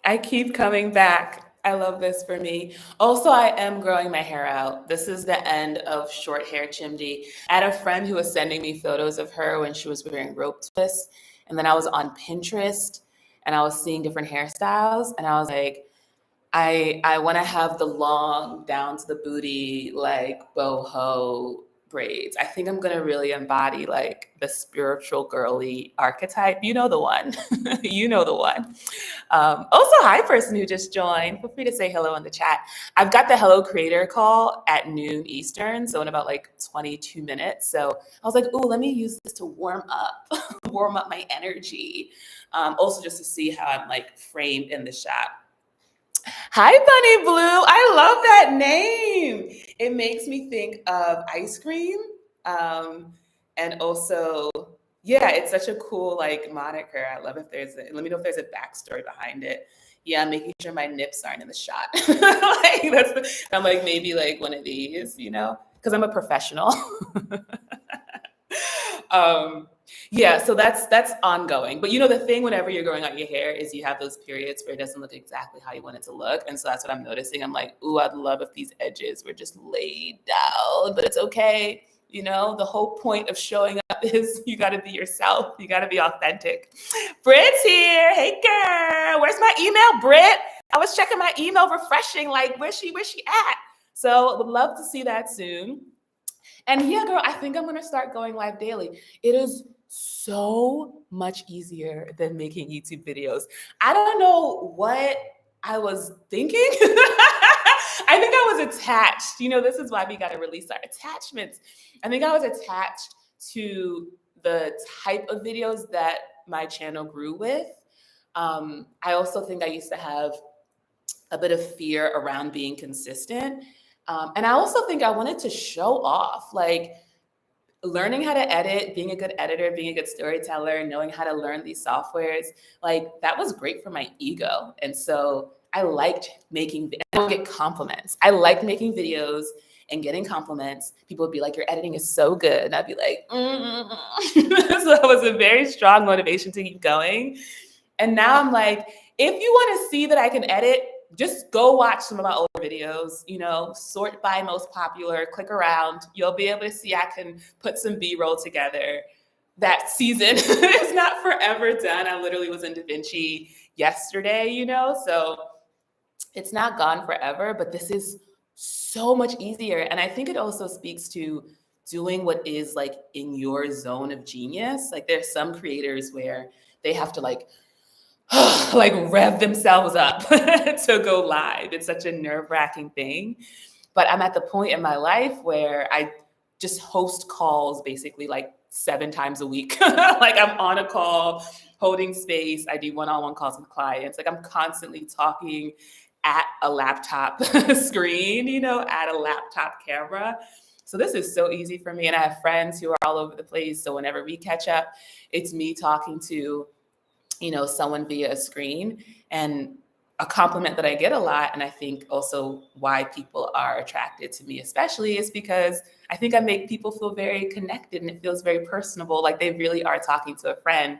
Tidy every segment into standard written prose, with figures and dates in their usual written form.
I keep coming back. I love this for me. Also, I am growing my hair out. This is the end of short hair chimdi. I had a friend who was sending me photos of her when she was wearing rope twists. And then I was on Pinterest and I was seeing different hairstyles. And I was like, I want to have the long down to the booty like boho braids. I think I'm gonna really embody like the spiritual girly archetype. You know the one. You know the one. Also, hi person who just joined. Feel free to say hello in the chat. I've got the Hello Creator call at noon Eastern, so in about like 22 minutes. So I was like, oh, let me use this to warm up, warm up my energy. Also, just to see how I'm like framed in the shot. Hi, Bunny Blue. I love that name. It makes me think of ice cream. Um, and also, yeah, it's such a cool like moniker. I love if there's let me know if there's a backstory behind it. Yeah, making sure my nips aren't in the shot. I'm like maybe like one of these, because I'm a professional. um, yeah, so that's ongoing. But the thing whenever you're growing out your hair is you have those periods where it doesn't look exactly how you want it to look. And so that's what I'm noticing. I'm like, ooh, I'd love if these edges were just laid down, but it's okay. The whole point of showing up is you got to be yourself. You got to be authentic. Britt's here. Hey, girl. Where's my email, Britt? I was checking my email, refreshing, like, where's she at? So would love to see that soon. And yeah, girl, I think I'm going to start going live daily. It is so much easier than making YouTube videos. I don't know what I was thinking. I think I was attached. This is why we got to release our attachments. I think I was attached to the type of videos that my channel grew with. I also think I used to have a bit of fear around being consistent. And I also think I wanted to show off, like learning how to edit, being a good editor, being a good storyteller, knowing how to learn these softwares, like that was great for my ego. And so I liked I don't get compliments. I liked making videos and getting compliments. People would be like, your editing is so good. And I'd be like, So that was a very strong motivation to keep going. And now I'm like, if you want to see that I can edit, just go watch some of my older videos, sort by most popular, click around. You'll be able to see I can put some B-roll together. That season is not forever done. I literally was in DaVinci yesterday, so it's not gone forever, but this is so much easier. And I think it also speaks to doing what is like in your zone of genius. Like there's some creators where they have to like rev themselves up to go live. It's such a nerve-wracking thing. But I'm at the point in my life where I just host calls basically like 7 times a week. Like I'm on a call, holding space. I do one-on-one calls with clients. Like I'm constantly talking at a laptop screen, at a laptop camera. So this is so easy for me. And I have friends who are all over the place. So whenever we catch up, it's me talking to someone via a screen. And a compliment that I get a lot, and I think also why people are attracted to me especially, is because I think I make people feel very connected and it feels very personable, like they really are talking to a friend.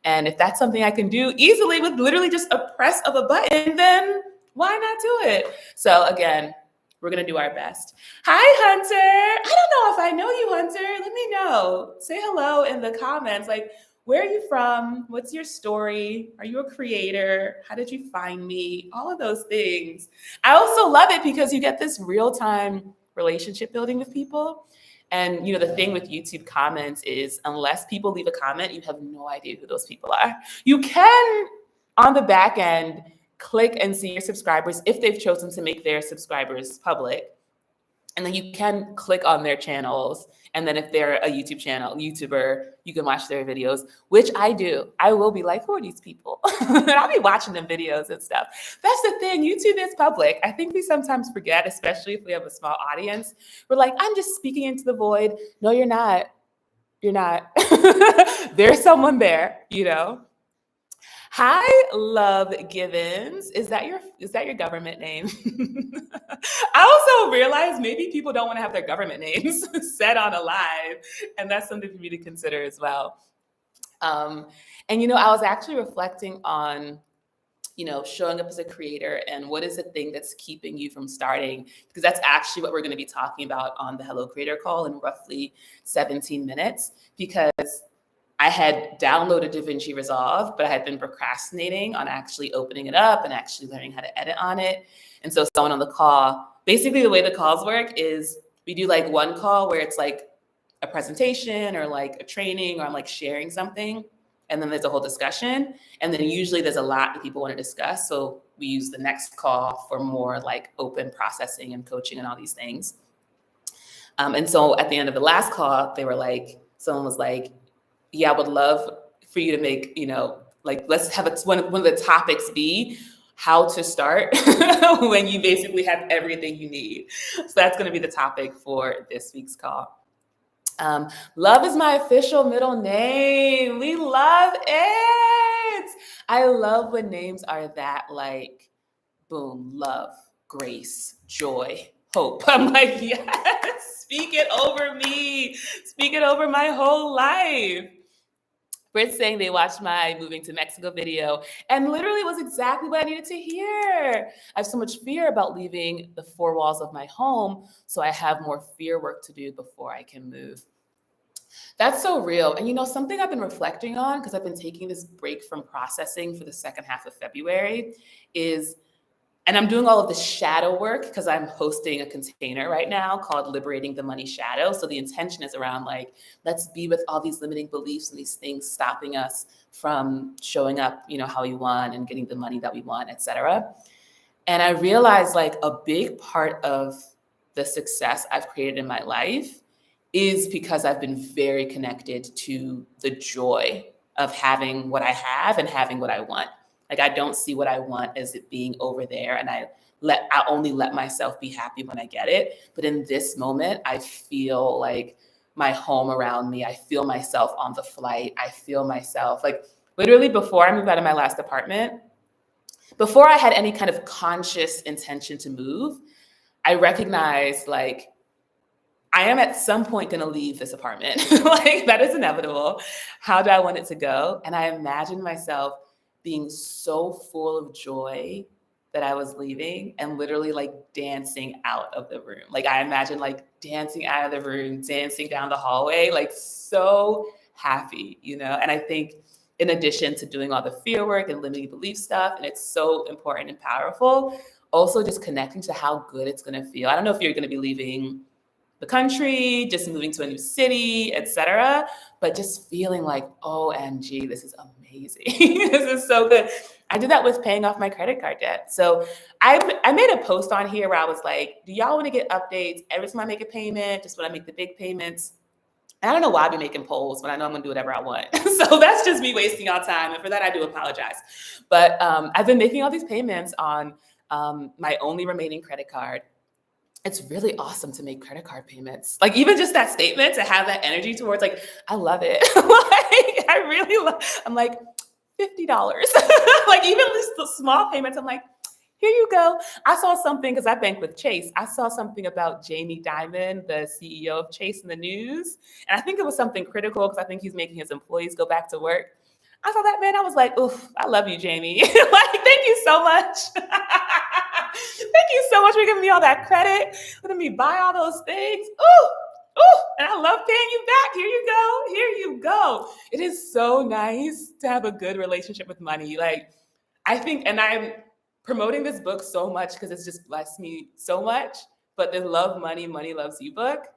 And if that's something I can do easily with literally just a press of a button, then why not do it? So again, we're going to do our best. Hi, Hunter. I don't know if I know you, Hunter. Let me know. Say hello in the comments. Like, where are you from? What's your story? Are you a creator? How did you find me? All of those things. I also love it because you get this real-time relationship building with people. And the thing with YouTube comments is unless people leave a comment, you have no idea who those people are. You can, on the back end, click and see your subscribers if they've chosen to make their subscribers public. And then you can click on their channels. And then if they're a YouTuber, you can watch their videos, which I do. I will be like, who are these people? And I'll be watching them videos and stuff. That's the thing. YouTube is public. I think we sometimes forget, especially if we have a small audience. We're like, I'm just speaking into the void. No, you're not. You're not. There's someone there, Hi, Love Givens. Is that your government name? I also realized maybe people don't want to have their government names said on a live, and that's something for me to consider as well. And I was actually reflecting on showing up as a creator and what is the thing that's keeping you from starting? Because that's actually what we're going to be talking about on the Hello Creator call in roughly 17 minutes. Because I had downloaded DaVinci Resolve, but I had been procrastinating on actually opening it up and actually learning how to edit on it. And so someone on the call, basically the way the calls work is we do like one call where it's like a presentation or like a training or I'm like sharing something. And then there's a whole discussion. And then usually there's a lot that people want to discuss. So we use the next call for more like open processing and coaching and all these things. And so at the end of the last call, they were like, someone was like, yeah, I would love for you to make, like, let's have one of the topics be how to start when you basically have everything you need. So that's going to be the topic for this week's call. Love is my official middle name. We love it. I love when names are that like, boom, love, grace, joy, hope. I'm like, yes, speak it over me. Speak it over my whole life. Brit's saying they watched my moving to Mexico video and literally was exactly what I needed to hear. I have so much fear about leaving the four walls of my home, so I have more fear work to do before I can move. That's so real. And something I've been reflecting on, because I've been taking this break from processing for the second half of February, and I'm doing all of the shadow work because I'm hosting a container right now called Liberating the Money Shadow. So the intention is around like, let's be with all these limiting beliefs and these things stopping us from showing up, how we want and getting the money that we want, et cetera. And I realized like a big part of the success I've created in my life is because I've been very connected to the joy of having what I have and having what I want. Like I don't see what I want as it being over there, and I only let myself be happy when I get it. But in this moment, I feel like my home around me. I feel myself on the flight. I feel myself like literally before I moved out of my last apartment, before I had any kind of conscious intention to move, I recognized like I am at some point going to leave this apartment. Like that is inevitable. How do I want it to go? And I imagined myself being so full of joy that I was leaving and literally like dancing out of the room. Like I imagine like dancing out of the room, dancing down the hallway, like so happy, And I think in addition to doing all the fear work and limiting belief stuff, and it's so important and powerful, also just connecting to how good it's going to feel. I don't know if you're going to be leaving the country, just moving to a new city, etc. But just feeling like, OMG, this is amazing. This is so good. I did that with paying off my credit card debt. So I made a post on here where I was like, do y'all want to get updates every time I make a payment, just when I make the big payments? And I don't know why I be making polls when I know I'm going to do whatever I want. So that's just me wasting y'all time. And for that, I do apologize. But I've been making all these payments on my only remaining credit card. It's really awesome to make credit card payments. Like even just that statement, to have that energy towards like, I love it. Like I really love, I'm like $50. Like even just the small payments, I'm like, here you go. I saw something because I bank with Chase. I saw something about Jamie Dimon, the CEO of Chase, in the news. And I think it was something critical because I think he's making his employees go back to work. I saw that, man. I was like, oof, I love you, Jamie. Like, thank you so much. Thank you so much for giving me all that credit, letting me buy all those things. Ooh, and I love paying you back. Here you go. Here you go. It is so nice to have a good relationship with money. Like, I think, and I'm promoting this book so much because it's just blessed me so much. But the Love Money, Money Loves You book,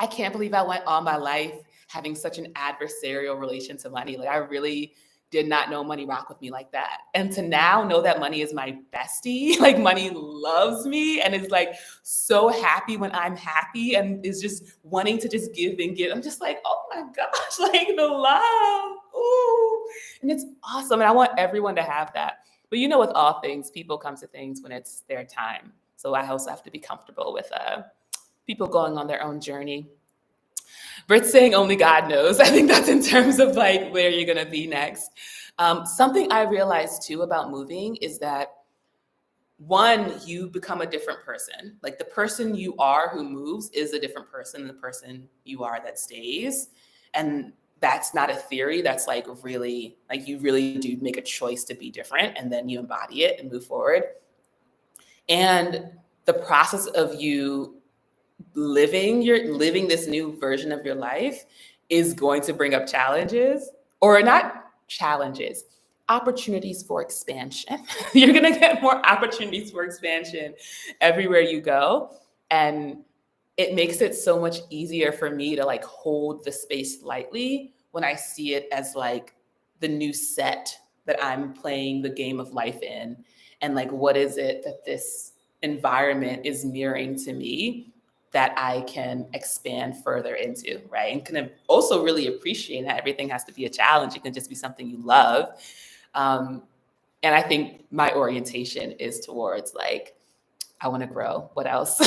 I can't believe I went all my life having such an adversarial relation to money. Like I really did not know money rock with me like that. And to now know that money is my bestie, like money loves me and is like so happy when I'm happy and is just wanting to just give and give. I'm just like, oh my gosh, like the love. Ooh. And it's awesome. And I want everyone to have that. But with all things, people come to things when it's their time. So I also have to be comfortable with people going on their own journey. Brit's saying only God knows. I think that's in terms of like where you're going to be next. Something I realized too about moving is that one, you become a different person. Like the person you are who moves is a different person than the person you are that stays. And that's not a theory. That's like really, like you really do make a choice to be different and then you embody it and move forward. And the process of you living this new version of your life is going to bring up challenges, or not challenges, opportunities for expansion. You're going to get more opportunities for expansion everywhere you go. And it makes it so much easier for me to like hold the space lightly when I see it as like the new set that I'm playing the game of life in. And like, what is it that this environment is mirroring to me that I can expand further into, right? And kind of also really appreciate that everything has to be a challenge. It can just be something you love. And I think my orientation is towards like, I want to grow. What else?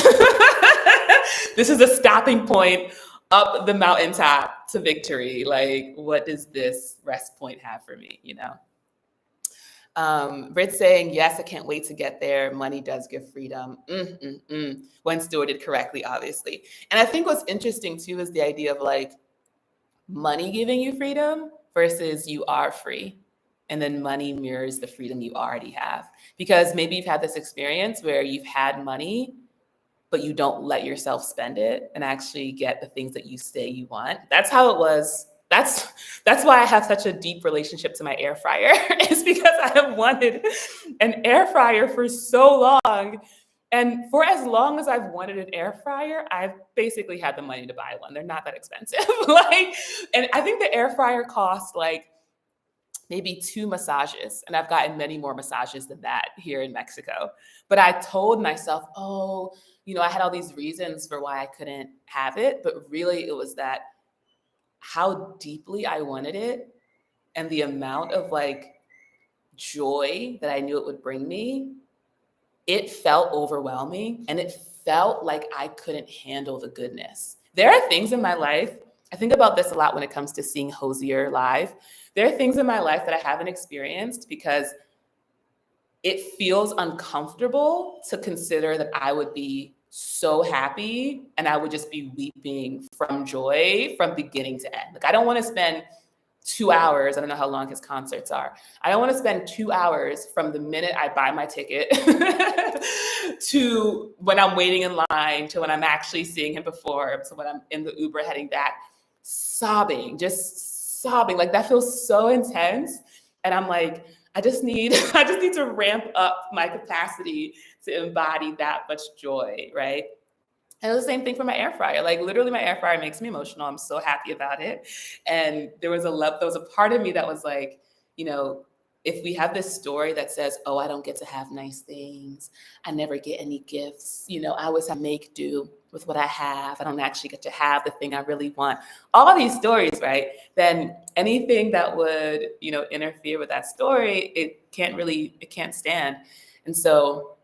This is a stopping point up the mountaintop to victory. Like, what does this rest point have for me? You know? Brit saying, yes, I can't wait to get there. Money does give freedom. When stewarded correctly, obviously. And I think what's interesting too is the idea of like money giving you freedom versus you are free. And then money mirrors the freedom you already have. Because maybe you've had this experience where you've had money, but you don't let yourself spend it and actually get the things that you say you want. That's how it was. That's why I have such a deep relationship to my air fryer. It's because I have wanted an air fryer for so long. And for as long as I've wanted an air fryer, I've basically had the money to buy one. They're not that expensive. And I think the air fryer costs like maybe 2 massages. And I've gotten many more massages than that here in Mexico. But I told myself, oh, I had all these reasons for why I couldn't have it. But really it was that how deeply I wanted it and the amount of like joy that I knew it would bring me, it felt overwhelming and it felt like I couldn't handle the goodness. There are things in my life, I think about this a lot when it comes to seeing Hozier live. There are things in my life that I haven't experienced because it feels uncomfortable to consider that I would be so happy and I would just be weeping from joy from beginning to end. Like I don't want to spend 2 hours. I don't know how long his concerts are. I don't want to spend 2 hours from the minute I buy my ticket to when I'm waiting in line to when I'm actually seeing him perform. So when I'm in the Uber heading back, just sobbing. Like that feels so intense. And I'm like, I just need to ramp up my capacity to embody that much joy, right? And it was the same thing for my air fryer. Like literally my air fryer makes me emotional. I'm so happy about it. And there was a part of me that was like, if we have this story that says, oh, I don't get to have nice things. I never get any gifts. I always have to make do with what I have. I don't actually get to have the thing I really want. All of these stories, right? Then anything that would, interfere with that story, it can't stand. And so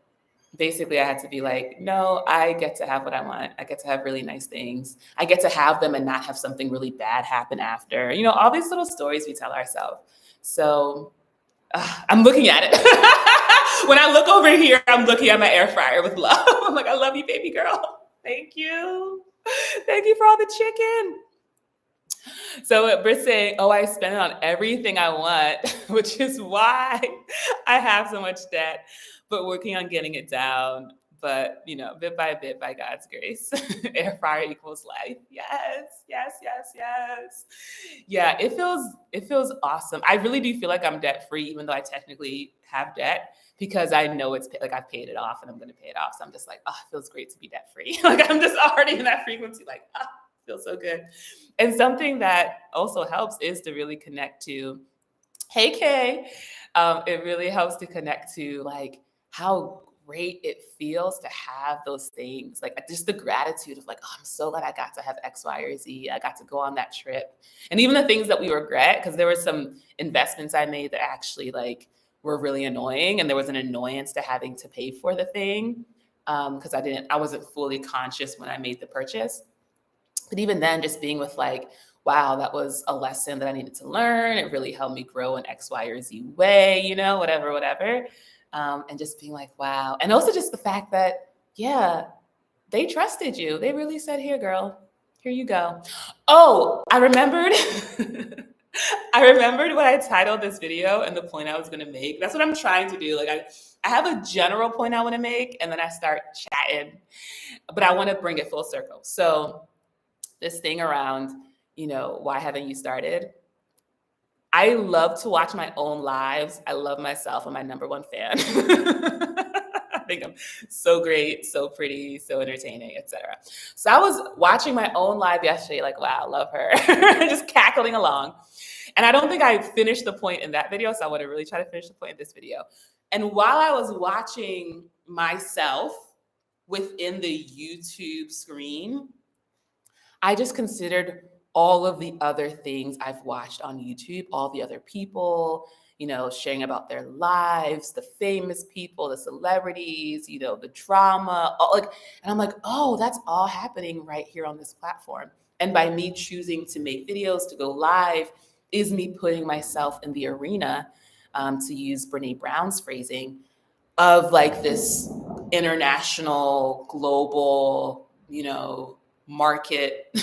basically I had to be like, no, I get to have what I want. I get to have really nice things. I get to have them and not have something really bad happen after. All these little stories we tell ourselves. So I'm looking at it. When I look over here, I'm looking at my air fryer with love. I'm like, I love you, baby girl. Thank you. Thank you for all the chicken. So Britt's saying, oh, I spend it on everything I want, which is why I have so much debt, but working on getting it down. But, bit by bit, by God's grace, air fryer equals life. Yes, yes, yes, yes. Yeah, it feels awesome. I really do feel like I'm debt free, even though I technically have debt, because I know it's like I've paid it off and I'm going to pay it off. So I'm just like, oh, it feels great to be debt free. Like I'm just already in that frequency, like, it feels so good. And something that also helps is to really connect to, hey, Kay, it really helps to connect to like how great it feels to have those things, like just the gratitude of like, oh, I'm so glad I got to have X, Y, or Z. I got to go on that trip. And even the things that we regret, because there were some investments I made that actually like were really annoying. And there was an annoyance to having to pay for the thing because I wasn't fully conscious when I made the purchase. But even then, just being with like, wow, that was a lesson that I needed to learn. It really helped me grow in X, Y, or Z way, whatever. And just being like, wow. And also just the fact that, yeah, they trusted you. They really said, here, girl, Here you go. Oh, I remembered. I remembered what I titled this video and the point I was going to make. That's what I'm trying to do. Like I have a general point I want to make, and then I start chatting, but I want to bring it full circle. So this thing around, why haven't you started? I love to watch my own lives. I love myself. I'm my number one fan. I think I'm so great, so pretty, so entertaining, etc. So I was watching my own live yesterday, like, wow, love her. Just cackling along. And I don't think I finished the point in that video, so I want to really try to finish the point in this video. And while I was watching myself within the YouTube screen, I just considered all of the other things I've watched on YouTube, all the other people, sharing about their lives, the famous people, the celebrities, the drama, and I'm like, oh, that's all happening right here on this platform. And by me choosing to make videos, to go live, is me putting myself in the arena, to use Brene Brown's phrasing, of like this international, global, market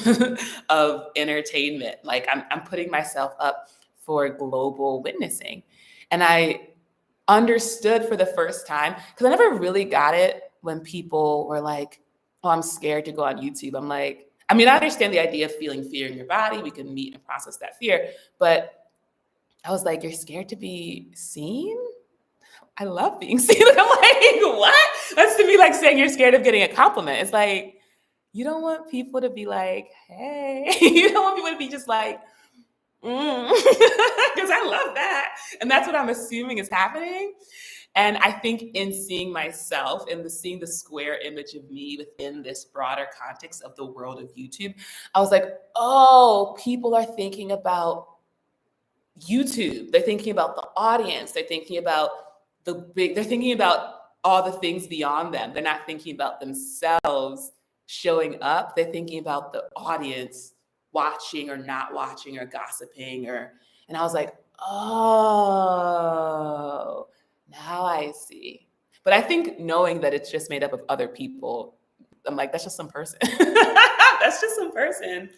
of entertainment. Like I'm putting myself up for global witnessing. And I understood for the first time, because I never really got it when people were like, oh, I'm scared to go on YouTube. I'm like, I understand the idea of feeling fear in your body. We can meet and process that fear. But I was like, you're scared to be seen? I love being seen. I'm like, what? That's to me like saying you're scared of getting a compliment. It's like, you don't want people to be like, hey. You don't want people to be just like, because I love that. And that's what I'm assuming is happening. And I think in seeing myself and seeing the square image of me within this broader context of the world of YouTube, I was like, oh, people are thinking about YouTube. They're thinking about the audience. They're thinking about they're thinking about all the things beyond them. They're not thinking about themselves showing up. They're thinking about the audience watching or not watching or gossiping and I was like, oh, now I see. But I think knowing that it's just made up of other people, I'm like, that's just some person. That's just some person.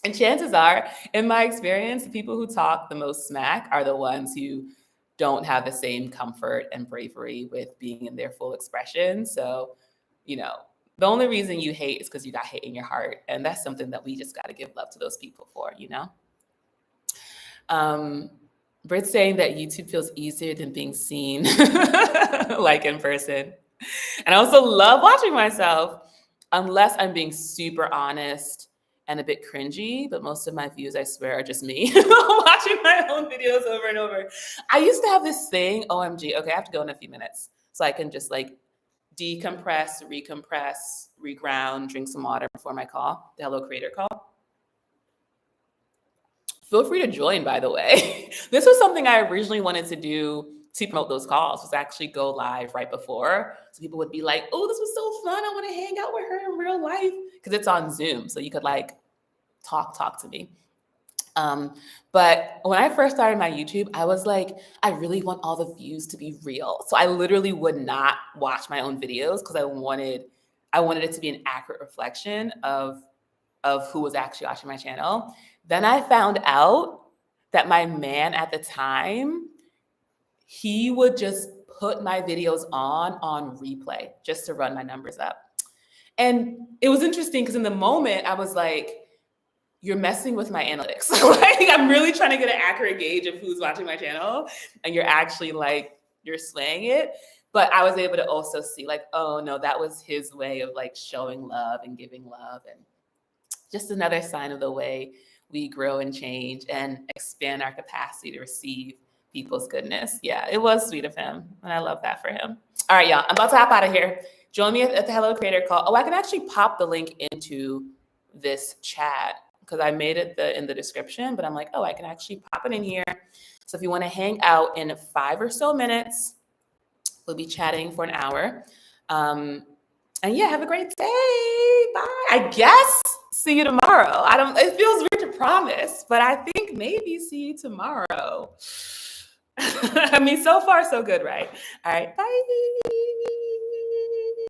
And chances are, in my experience, the people who talk the most smack are the ones who don't have the same comfort and bravery with being in their full expression. So, the only reason you hate is because you got hate in your heart. And that's something that we just got to give love to those people for, Britt's saying that YouTube feels easier than being seen, like in person. And I also love watching myself, unless I'm being super honest and a bit cringy. But most of my views, I swear, are just me watching my own videos over and over. I used to have this thing, OMG. Okay, I have to go in a few minutes so I can just like decompress, recompress, reground, drink some water before my call, the Hello Creator call. Feel free to join, by the way. This was something I originally wanted to do to promote those calls, was actually go live right before. So people would be like, oh, this was so fun. I want to hang out with her in real life. Because it's on Zoom. So you could like talk to me. But when I first started my YouTube, I was like, I really want all the views to be real. So I literally would not watch my own videos because I wanted it to be an accurate reflection of who was actually watching my channel. Then I found out that my man at the time, he would just put my videos on replay just to run my numbers up. And it was interesting because in the moment I was like, you're messing with my analytics. Like, I'm really trying to get an accurate gauge of who's watching my channel. And you're actually like, you're slaying it. But I was able to also see like, oh no, that was his way of like showing love and giving love. And just another sign of the way we grow and change and expand our capacity to receive people's goodness. Yeah, it was sweet of him. And I love that for him. All right, y'all, I'm about to hop out of here. Join me at the Hello Creator call. Oh, I can actually pop the link into this chat because I made it in the description, but I'm like, oh, I can actually pop it in here. So if you want to hang out in 5 or so minutes, we'll be chatting for an hour. And yeah, have a great day. Bye. I guess see you tomorrow. It feels weird to promise, but I think maybe see you tomorrow. I mean, so far, so good, right? All right. Bye.